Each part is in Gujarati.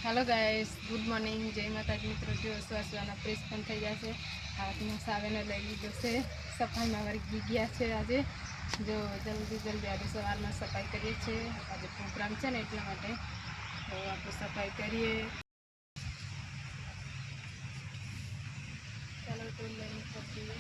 Hello guys, good morning. जय माताजी मित्रों। जो स्वास्थ्यवाना प्रेस पण થઈ ગયા છે। હાથમાં સાવેને લઈ લીધો છે। સફાઈમાં વળગી ગયા છે। આજે જો જલ્દી આજે સવારમાં સફાઈ કરીએ છીએ। આજે પ્રોગ્રામ છે ને એટલા માટે તો આપણે સફાઈ કરીએ। ચાલો તો લઈને કરીએ।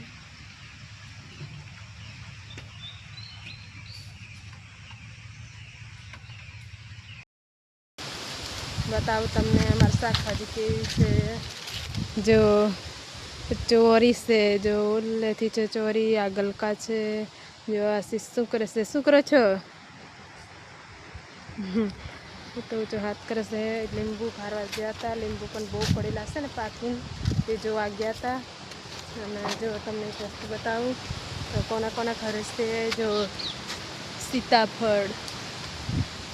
बताओ तमने हमारे शाकभाजी केवी છે। जो चोरी से जो लेती છે ચોરી આ ગલકા છે। જો આશીષ શું કરે છે? શું કરો છો? તો જો હાથ કરે છે। લીંબુ ખારવા ગયા હતા। લીંબુ પણ બહુ પડેલા છે ને પાકીને તે જોવા ગયા હતા। અને જો તમને એક વસ્તુ બતાવું તો કોના કોના ઘરે છે જો સીતાફળ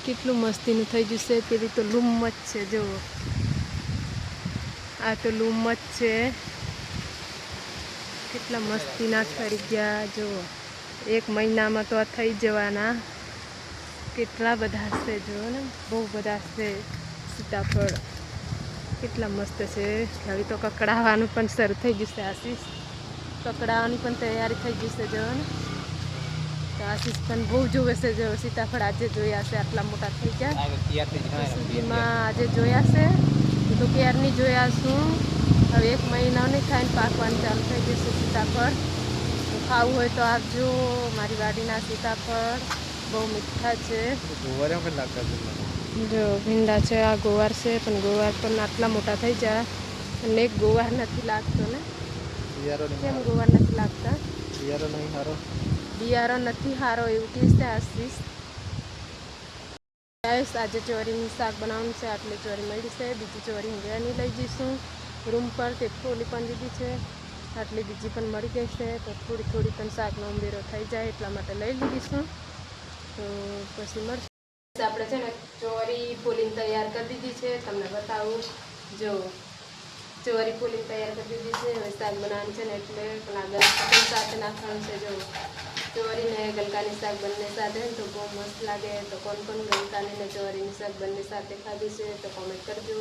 કેટલું મસ્તીનું થઈ ગયું છે। પેલી તો લૂમ જ છે। જો આ તો લૂમ જ છે। કેટલા મસ્તીના થઈ ગયા। જો 1 મહિનામાં તો આ થઈ જવાના। કેટલા બધા છે જો ને બહુ બધા છે સીતાફળ। કેટલા મસ્ત છે। હવે તો કકડાવાનું પણ શરૂ થઈ ગયું છે। આશીષ કકડાવાની પણ તૈયારી થઈ ગઈ છે। જો ને તો આશીષ પણ બહુ જોવે છે। જો સીતાફળ આજે જોયા છે આટલા મોટા થઈ ગયા। સુધીમાં આજે જોયા છે તો ક્યારની જોયા છું। હવે 1 મહિનો નહીં થાય ને પાકવાનું ચાલુ થઈ જશે સીતાફળ। તો ખાવું હોય તો આપજો। મારી વાડીના સીતાફળ બહુ મીઠા છે। જો ભીંડા છે આ ગોવાર છે પણ ગોવાર પણ આટલા મોટા થઈ જાય અને એક ગોવાર નથી લાગતો ને કેમ ગોવાર નથી લાગતા? બિયારો નથી સારો એવું કહે છે આશીષ। આજે ચોરીનું શાક બનાવવાનું છે। આટલી ચોરી મળી છે। બીજી ચોરી હું ગયા નહીં લઈ જઈશું રૂમ પર। તે ફોલી પણ દીધી છે। આટલી બીજી પણ મળી ગઈ છે તો થોડી થોડી પણ શાકનો ઉંદેરો થઈ જાય એટલા માટે લઈ લીધીશું। તો પછી મળશે। આપણે છે ને ચોરી ફોલીને તૈયાર કરી દીધી છે। તમને બતાવું જો ચોરી ફોલીને તૈયાર કરી દીધી છે। હવે શાક બનાવવાનું છે ને એટલે પણ આ ગલકા સાથે નાખવાનું છે। જો ચોરી ને ગલકાની શાક બંને સાથે તો બહુ મસ્ત લાગે। તો કોણ કોણ ગલકાની ને ચોરીની શાક બંને સાથે ખાધી છે તો કોમેન્ટ કરજો।